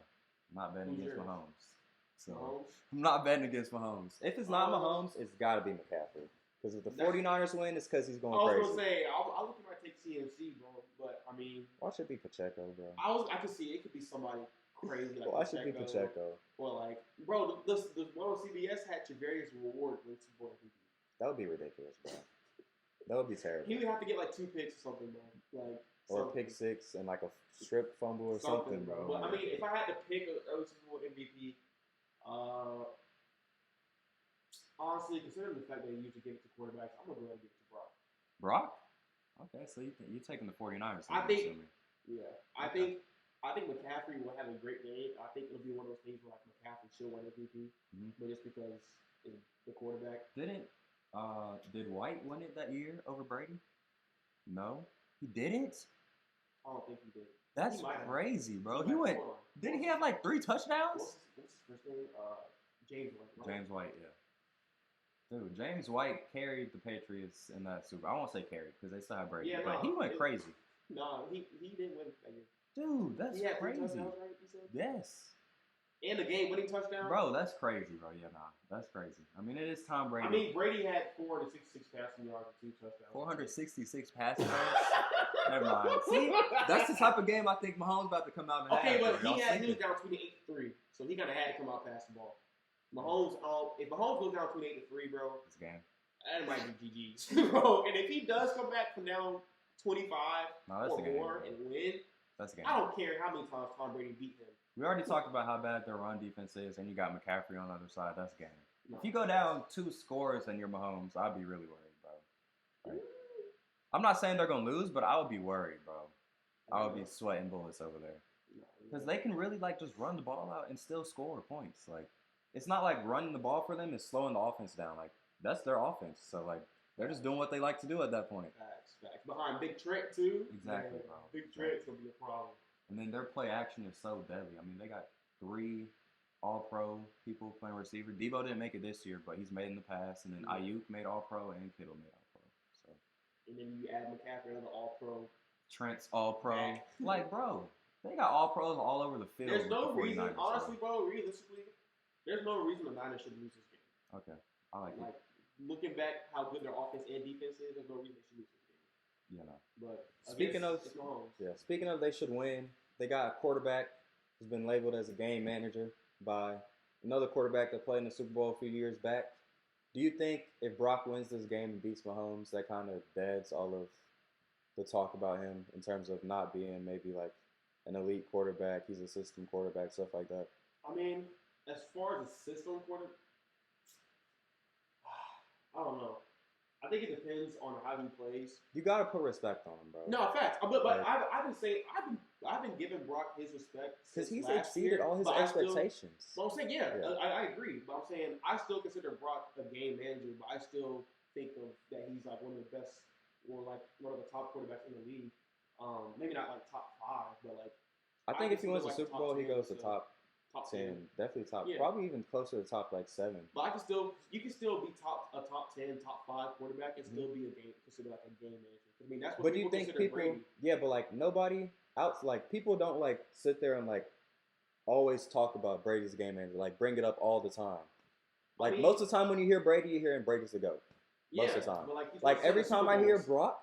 I'm not betting against Mahomes. So Mahomes? I'm not betting against Mahomes. If it's not Mahomes, it's got to be McCaffrey. Because if the 49ers win, it's because he's going crazy. I was going to say, I look at my take CMC, bro. But, I mean... Why should it be Pacheco, bro? I could see it could be somebody crazy like Why should it be Pacheco? Well, like, bro, the one on CBS had Javarius Reward win Super Bowl MVP. That would be ridiculous, bro. That would be terrible. He would have to get like 2 picks or something, bro. Like, or a pick 6 and like a strip fumble or something, bro. But, I mean, if I had to pick an early Super Bowl MVP, honestly, considering the fact that he usually give it to quarterbacks, I'm going to go ahead and give it to Brock. Brock? Okay, so you're taking the 49ers. I think McCaffrey will have a great game. I think it'll be one of those things where like McCaffrey should win MVP, but just because it's the quarterback. Did White win it that year over Brady? No, he didn't. I don't think he did. That's crazy, bro. He went. Didn't he have like 3 touchdowns? What's his first name? James White. Right? James White, yeah. Dude, James White carried the Patriots in that Super Bowl. I won't say carried because they still have Brady, but he went crazy. No, he didn't win that year. Dude, that's crazy. Right, yes. And the game-winning touchdown? Bro, that's crazy, bro. Yeah, nah. That's crazy. I mean, it is Tom Brady. I mean, Brady had 466 passing yards and 2 touchdowns. 466 passing yards? Never mind. See, that's the type of game I think Mahomes about to come out and have. Okay, but he was down 28-3, so he kind of had to come out pass the ball. Mahomes, if Mahomes goes down 28-3, bro, this game, that might be GG's, bro. And if he does come back from down 25 or more and win, that's the game. I don't care how many times Tom Brady beat him. We already talked about how bad their run defense is, and you got McCaffrey on the other side. That's game. No. If you go down 2 scores and you're Mahomes, I'd be really worried, bro. Right? I'm not saying they're gonna lose, but I would be worried, bro. I would be Yeah. sweating bullets over there No, because they can really like just run the ball out and still score points. Like it's not like running the ball for them is slowing the offense down. Like that's their offense. So like they're just doing what they like to do at that point. Facts. Behind Big Trent too. Exactly, Man, bro. Big Trent's gonna be a problem. And then their play action is so deadly. I mean, they got 3 All-Pro people playing receiver. Debo didn't make it this year, but he's made in the past. And then Ayuk made All-Pro and Kittle made All-Pro. So. And then you add McCaffrey, another All-Pro. Trent's All-Pro. Like, bro, they got All-Pros all over the field. There's no the reason, 49ers, honestly, bro, realistically, there's no reason the Niners should lose this game. Okay, I like it. Looking back how good their offense and defense is, there's no reason they should lose this game. Yeah, no. But speaking of they should win, they got a quarterback who's been labeled as a game manager by another quarterback that played in the Super Bowl a few years back. Do you think if Brock wins this game and beats Mahomes, that kind of deads all of the talk about him in terms of not being maybe like an elite quarterback? He's a system quarterback, stuff like that. I mean, as far as a system quarterback, I don't know. I think it depends on how he plays. You gotta put respect on him, bro. No, facts. But I've been giving Brock his respect because he's exceeded all his expectations. I'm saying, I agree. But I'm saying I still consider Brock a game manager. But I still think that he's like one of the best, or like one of the top quarterbacks in the league. Maybe not like top 5, but like. I think if he wins the Super Bowl, he goes to top 10, definitely top, probably even closer to top like 7. But you can still be a top 10, top 5 quarterback and still be considered like a game manager. I mean, that's what people consider Brady. Yeah, but like nobody else, like people don't like sit there and like always talk about Brady's game manager, like bring it up all the time. Like most of the time when you hear Brady, you're hearing Brady's the GOAT. Most of the time. Like every time I hear Brock,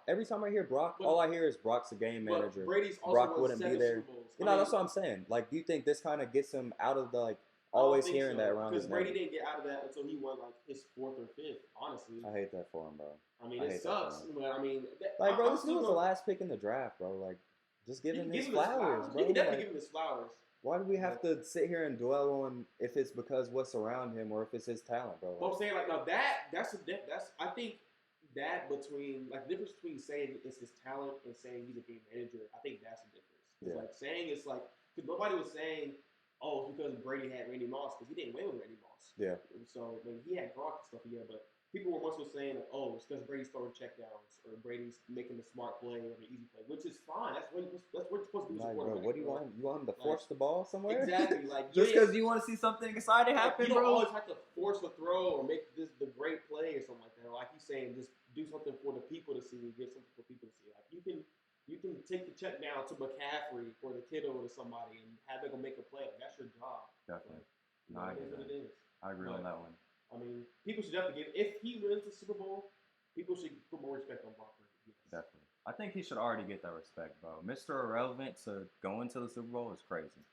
all I hear is Brock's a game manager. Brady's also Brock wouldn't be there. You know, that's what I'm saying. Like, do you think this kind of gets him out of the like always hearing that around his name? Because Brady didn't get out of that until he won like his 4th or 5th. Honestly, I hate that for him, bro. I mean, it sucks. But I mean, like, bro, this dude was the last pick in the draft, bro. Like, just give him his flowers, bro. You can definitely give him his flowers. Why do we have to sit here and dwell on if it's because what's around him or if it's his talent, bro? But I'm saying like, no, that's I think. That between like the difference between saying it's his talent and saying he's a game manager, I think that's the difference. It's like saying it's like because nobody was saying, oh, it's because Brady had Randy Moss because he didn't win with Randy Moss. Yeah. And so I mean, he had Gronk and stuff, but people were more so saying, like, oh, it's because Brady's throwing checkdowns or Brady's making the smart play or the easy play, which is fine. That's what you're supposed to do. Like, bro, what do you want? You want him to force the ball somewhere? Exactly. Like just because you want to see something exciting happen, you don't bro. always have to force a throw or make the great play or something like that. Like he's saying, just do something for the people to see, get something for people to see. Like you can take the check down to McCaffrey or the Kittle or somebody and have them go make a play. Like, that's your job. Definitely. Like, it is what it is. I agree on that one. I mean, people should definitely if he wins the Super Bowl, people should put more respect on Brock Purdy. Yes. Definitely. I think he should already get that respect, bro. Mr. Irrelevant to go into the Super Bowl is crazy.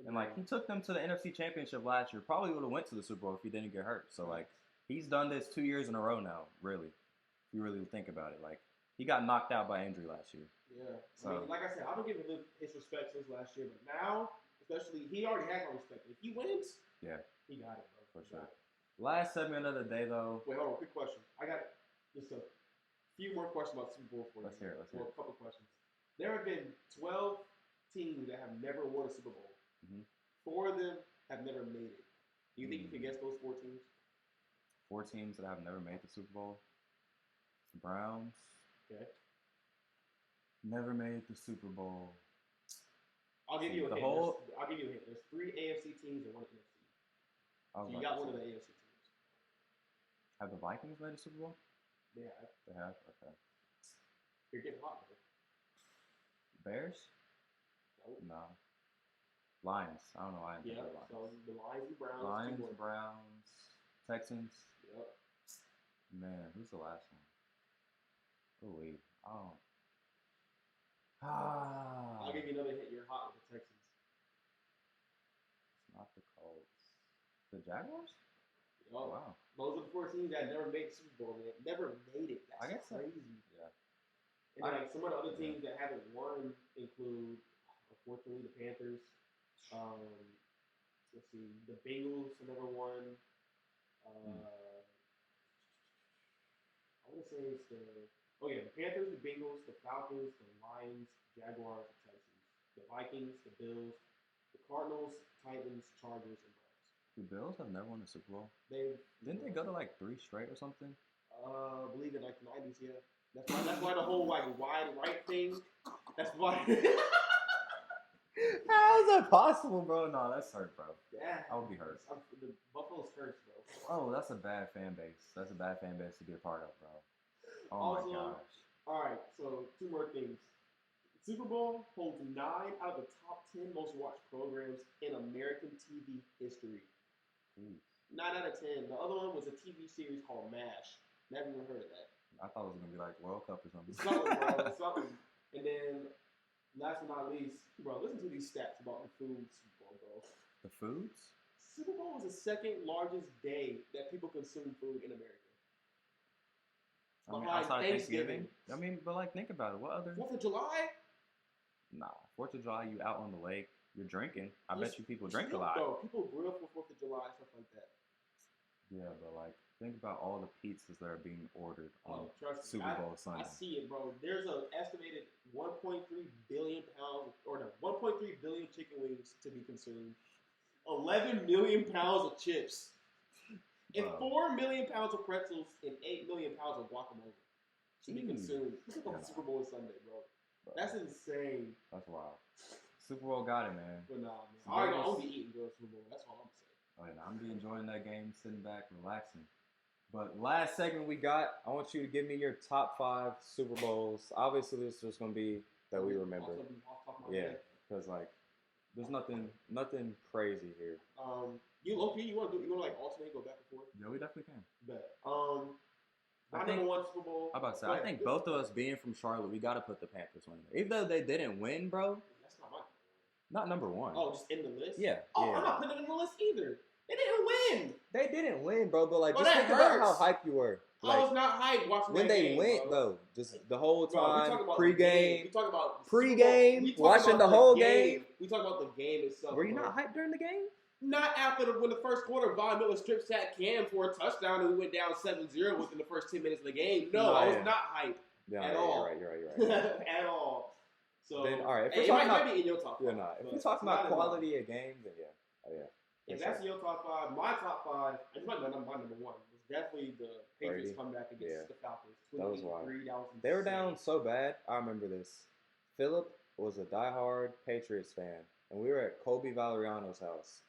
And like he took them to the NFC Championship last year. Probably would have went to the Super Bowl if he didn't get hurt. So like he's done this 2 years in a row now, really. If you really think about it. Like he got knocked out by injury last year. Yeah. So, I mean, like I said, I've been giving him his respect since last year, but now, especially, he already had my respect. If he wins, he got it, bro. For sure. Last segment of the day, though. Wait, hold on. Quick question. I got just a few more questions about Super Bowl for you. Let's hear it. A couple questions. There have been 12 teams that have never won a Super Bowl. Mm-hmm. 4 of them have never made it. Do you think you can guess those 4 teams? 4 teams that have never made the Super Bowl. The Browns. Okay. Never made the Super Bowl. I'll give you a hint. I'll give you a hint. There's 3 AFC teams and 1 NFC. So you got one of the AFC teams. Have the Vikings made a Super Bowl? They have. They have? Okay. You're getting hot, bro. Bears? Nope. No. Lions. I don't know why I think Lions. So the Lions and Browns. Lions, Browns, Texans. Yep. Man, who's the last one? Oh, wait. Oh. I'll give you another hit. You're hot with the Texans. It's not the Colts. The Jaguars? Oh, wow. Those are the 4 teams that never made the Super Bowl. They never made it. That's crazy. Yeah. And like some of the other teams that haven't won include, unfortunately, the Panthers. Let's see, the Bengals have never won. I want to say it's the Oh yeah, the Panthers, the Bengals, the Falcons, the Lions, Jaguars, the Texans, the Vikings, the Bills, the Cardinals, Titans, Chargers, and Browns. The Bills have never won a Super Bowl. They Didn't they go to like 3 straight or something? I believe in like the '90s. Yeah, that's why the whole like wide right thing. That's why. How is that possible, bro? No, that's hurt, bro. Yeah, I would be hurt. The Buffalo's hurt, bro. Oh, that's a bad fan base. That's a bad fan base to be a part of, bro. Oh Also, my gosh. All right, so 2 more things. Super Bowl holds 9 out of the top 10 most watched programs in American TV history. Jeez. 9 out of 10. The other one was a TV series called MASH. Never even heard of that. I thought it was gonna be like World Cup or something. Something, bro. Something. And then, last but not least, bro, listen to these stats about the food Super Bowl, bro. The foods? Super Bowl is the second largest day that people consume food in America. I mean, outside Thanksgiving. I mean, but like, think about it. What other? 4th of July? Nah, 4th of July, you out on the lake, you're drinking. I bet you people drink a lot. Bro, people grill for 4th of July, stuff like that. Yeah, but like, think about all the pizzas that are being ordered on Super Bowl Sunday. I see it, bro. There's an estimated 1.3 billion pounds, or no, 1.3 billion chicken wings to be consumed. 11 million pounds of chips. And 4 million pounds of pretzels and 8 million pounds of guacamole to be consumed on Super Bowl Sunday, bro. That's insane. That's wild. Super Bowl got it, man. But nah, man. I already know I'm gonna be eating good Super Bowl. That's all I'm saying. Oh, yeah, I'm be enjoying that game, sitting back, relaxing. But last segment we got, I want you to give me your top 5 Super Bowls. Obviously, this is just gonna be that we remember. Yeah, because like, there's nothing crazy here. You want to like alternate, go back and forth? Yeah, we definitely can. Bet. I think, number 1 Super Bowl. I'm about to say, I think both of us being from Charlotte, we got to put the Panthers on there. Even though they didn't win, bro. That's not my Not number 1. Oh, just in the list? Yeah. Oh, yeah. I'm not putting it in the list either. They didn't win. They didn't win, bro. But like, Bro, just think about how hurts. hyped you were. Like, I was not hyped watching when that they game, went, bro. Just the whole time, bro, pregame, we talk about pregame, watching the whole game. We talk about the game itself. Were you not hyped during the game? Not after when the first quarter, Von Miller strip sacked Cam for a touchdown and we went down 7-0 within the first 10 minutes of the game. No, I was not hyped at all. You're right. At all. So, then, all right. If it might be in your top 5. Yeah, nah. If we're talking about quality of games, then yeah. Oh, yeah. If that's your top 5, my top 5, it's my number 1 was definitely the Patriots comeback against the Falcons. That was wild. That they were down so bad. I remember this. Philip was a diehard Patriots fan, and we were at Kobe Valeriano's house.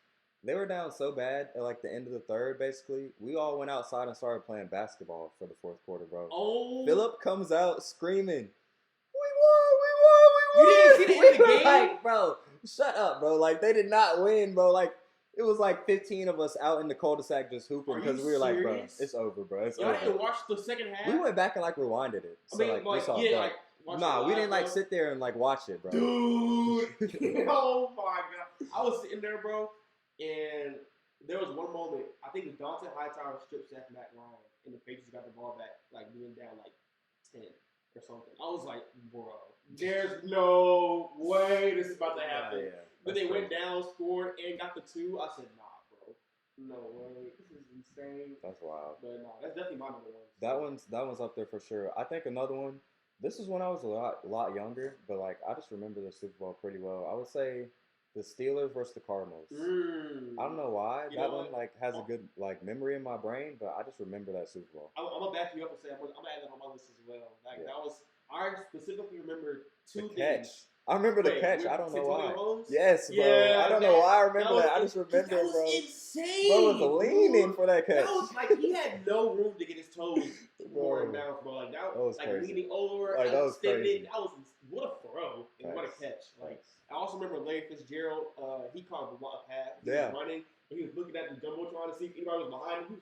They were down so bad at like the end of the third, basically. We all went outside and started playing basketball for the 4th quarter, bro. Oh. Philip comes out screaming, "We won! You didn't see the end of the game? Like, bro, shut up, bro. Like, they did not win, bro. Like, it was like 15 of us out in the cul-de-sac just hooping because we were like, bro, it's over, bro. It's over. Y'all didn't watch the second half? We went back and like rewinded it. So we saw it. Nah, we didn't like sit there and like watch it, bro. Dude. Oh my God. I was sitting there, bro, and there was one moment, I think it was Dante Hightower strip sack Matt Ryan, and the Patriots got the ball back, like being down like 10 or something. I was like, bro, there's no way this is about to happen. Yeah. But they went down, scored, and got the 2. I said, nah, bro. No way. This is insane. That's wild. But nah, that's definitely my number 1. That one's up there for sure. I think another one, this is when I was a lot younger, but like I just remember the Super Bowl pretty well. I would say the Steelers versus the Cardinals. I don't know why. That one like has a good like memory in my brain, but I just remember that Super Bowl. I'm gonna back you up and say I'm gonna add that on my list as well. Like that was I specifically remember 2 things. I remember the catch. I don't know why. Mahomes? Yes, bro. I don't know why I remember that. I just remember that it, bro. Was insane. Bro was leaning for that catch. That was like he had no room to get his toes more in bounds, bro. Like that was like crazy. Leaning over, like that was crazy. That was what a throw and what a catch. Like I also remember Larry Fitzgerald. He caught a pass. He was running and he was looking at the jumbotron to see if anybody was behind him.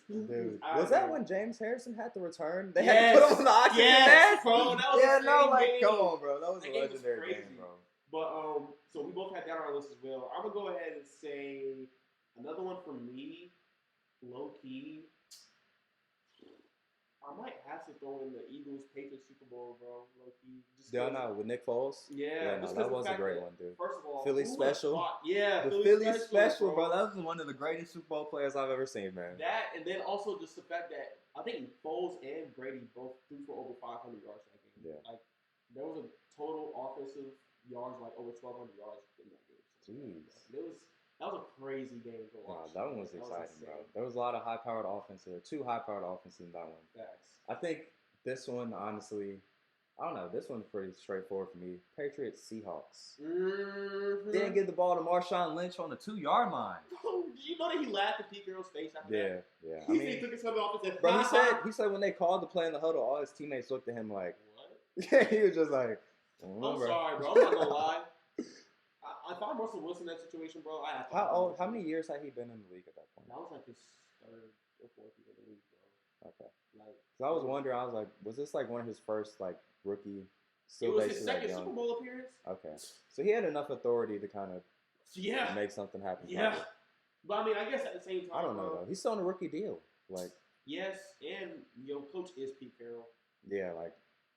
Dude, was that when James Harrison had to return? They had to put him on the oxygen mask? Bro, that was game. Come on, bro. That was a legendary game, bro. But so we both had that on our list as well. I'm gonna go ahead and say another one for me, low key. I might have to throw in the Eagles Patriots Super Bowl, bro. Low key. Yeah, I know with Nick Foles. Yeah, no, that was a great one, dude. First of all, Philly special. Yeah, the Philly special, bro. That was one of the greatest Super Bowl players I've ever seen, man. That and then also just the fact that I think Foles and Brady both threw for over 500 yards that game. Yeah, like there was a total offensive yards like over 1,200 yards in that game. So, jeez, that was a crazy game to watch. That one was exciting, bro. There was a lot of high-powered offense there. 2 high-powered offenses in that one. Facts. I think this one, honestly, I don't know. This one's pretty straightforward for me. Patriots, Seahawks. Mm-hmm. Didn't give the ball to Marshawn Lynch on the 2-yard line. Bro, you know that he laughed at Pete Carroll's face after that? Yeah. He took his helmet off and said, bro, he said when they called the play in the huddle, all his teammates looked at him like, what? Yeah, he was just like, I'm sorry, bro. I'm not gonna lie. If I'm Russell Wilson in that situation, bro, I have to. How many years had he been in the league at that point? That was like his 3rd or 4th year in the league, bro. Okay. Like, so I was wondering, I was like, was this like one of his first like rookie? It was his second Super Bowl appearance. Okay, so he had enough authority to kind of make something happen. Yeah, probably. But I mean, I guess at the same time, I don't know though. He's still on a rookie deal. Like, yes, and your coach is Pete Carroll. Yeah, like.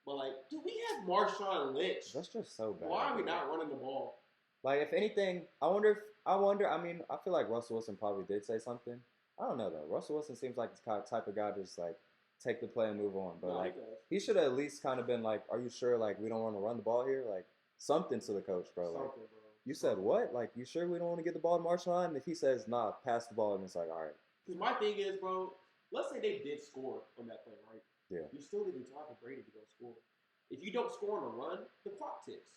But like, dude, we have Marshawn Lynch. That's just so bad. Why are we not running the ball? Like, if anything, I wonder. I mean, I feel like Russell Wilson probably did say something. I don't know though. Russell Wilson seems like the type of guy to just like take the play and move on. But like, he should have at least kind of been like, "Are you sure? Like, we don't want to run the ball here? Like, something to the coach, bro. Like, you said what? Like, you sure we don't want to get the ball to Marshawn? And if he says nah, pass the ball, and it's like, all right. Because my thing is, bro, let's say they did score on that play, right? Yeah. You're still giving time for Brady to go score. If you don't score on a run, the clock ticks.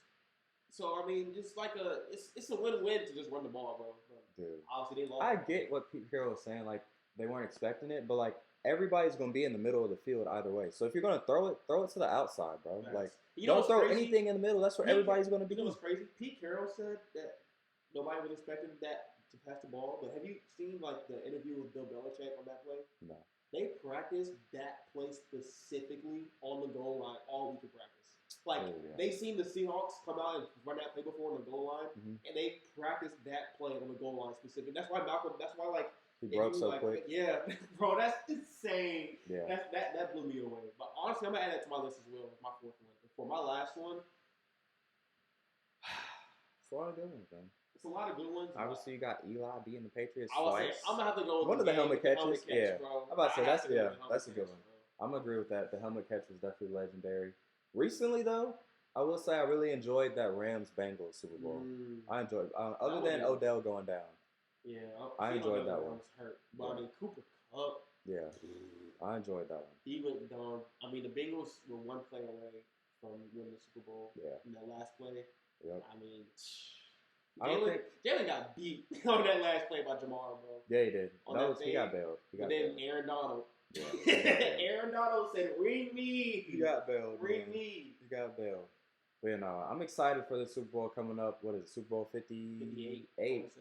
So I mean, just like it's a win-win to just run the ball, bro. Dude, obviously they lost. I get what Pete Carroll was saying. Like, they weren't expecting it, but like everybody's gonna be in the middle of the field either way. So if you're gonna throw it to the outside, bro. Nice. Like, don't throw anything in the middle. That's where everybody's gonna be. You know what's crazy? Pete Carroll said that nobody was expecting that to pass the ball. But have you seen like the interview with Bill Belichick on that play? No. They practiced that play specifically on the goal line all week of practice. Like, they seen the Seahawks come out and run that play before on the goal line, and they practiced that play on the goal line specifically. That's why like, he broke so quick. Yeah, bro, that's insane. Yeah. That blew me away. But honestly, I'm going to add that to my list as well, my 4th one. For my last one, it's a lot of good ones, man. It's a lot of good ones. Obviously, you got Eli being the Patriots I'm twice. I'm going to have to go with one of the helmet catches. Bro. I'm about to say, that's a good one. I'm going to agree with that. The helmet catch was definitely legendary. Recently, though, I will say I really enjoyed that Rams-Bengals Super Bowl. I enjoyed it. Other than Odell going down. Yeah. I enjoyed that one. Hurt. But I mean, Cooper Kupp. Yeah. I enjoyed that one. He went down. I mean, the Bengals were one play away from winning the Super Bowl. Yeah. In that last play. Yep. I mean, Jalen got beat on that last play by Jamar, bro. Yeah, he did. He got bailed. Then Aaron Donald. Yeah. Aaron Donald said, "Ring me." He got bailed. Ring me. He got bailed. But you know, I'm excited for the Super Bowl coming up. What is it? Super Bowl 58.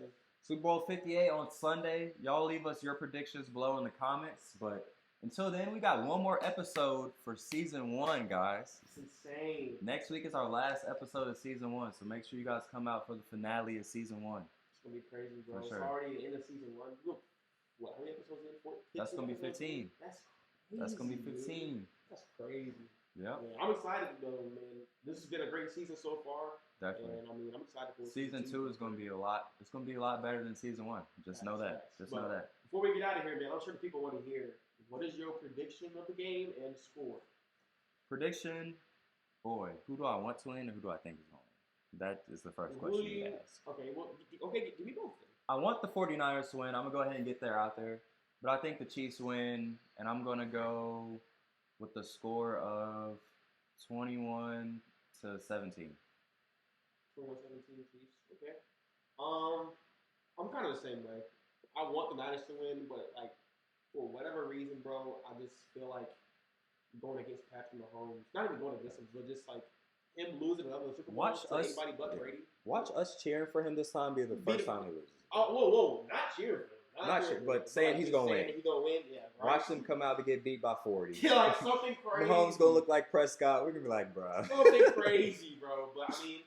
Super Bowl 58 on Sunday. Y'all leave us your predictions below in the comments. But until then, we got one more episode for season 1, guys. It's insane. Next week is our last episode of season 1, so make sure you guys come out for the finale of season 1. It's gonna be crazy, bro. Sure. It's already the end of season 1. Look, what? How many episodes in? That's gonna be 15. That's gonna be 15. Dude. That's crazy. Yeah. I'm excited though, man. This has been a great season so far. Definitely. And I mean, I'm excited for season 2 is gonna be a lot. It's gonna be a lot better than season 1. Just know that. Know that. Before we get out of here, man, I'm sure the people want to hear what is your prediction of the game and score. Prediction, boy. Who do I want to win, and who do I think is going to win? That is the first question you ask. Okay. Well, give me both. Then. I want the 49ers to win. I'm gonna go ahead and get there out there. But I think the Chiefs win, and I'm going to go with the score of 21-17. 21-17 Chiefs. Okay. I'm kind of the same way. I want the Niners to win, but like for whatever reason, bro, I just feel like going against Patrick Mahomes. Not even going against him, but just like him losing another Super Bowl to anybody but Brady. Watch us cheering for him this time be the first time he loses. Oh, whoa, not cheering for him. Not sure, but saying he's gonna win. He's gonna win, yeah. Right? Watch him come out to get beat by 40. Yeah, like something crazy. Mahomes gonna look like Prescott. We're gonna be like, bro. Something crazy, bro. But I mean,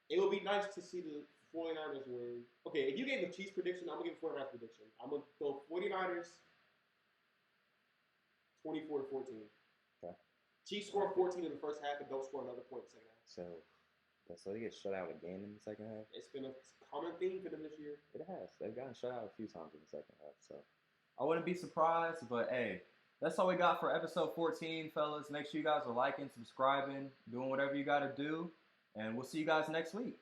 it would be nice to see the 49ers win. Okay, if you gave the Chiefs prediction, I'm gonna give a 49ers prediction. I'm gonna go 49ers 24-14. Okay. Chiefs scored 14 in the first half and don't score another point in the second half. So they get shut out again in the second half? It's been a common theme for them this year. It has. They've gotten shut out a few times in the second half. So I wouldn't be surprised, but hey, that's all we got for episode 14, fellas. Make sure you guys are liking, subscribing, doing whatever you got to do, and we'll see you guys next week.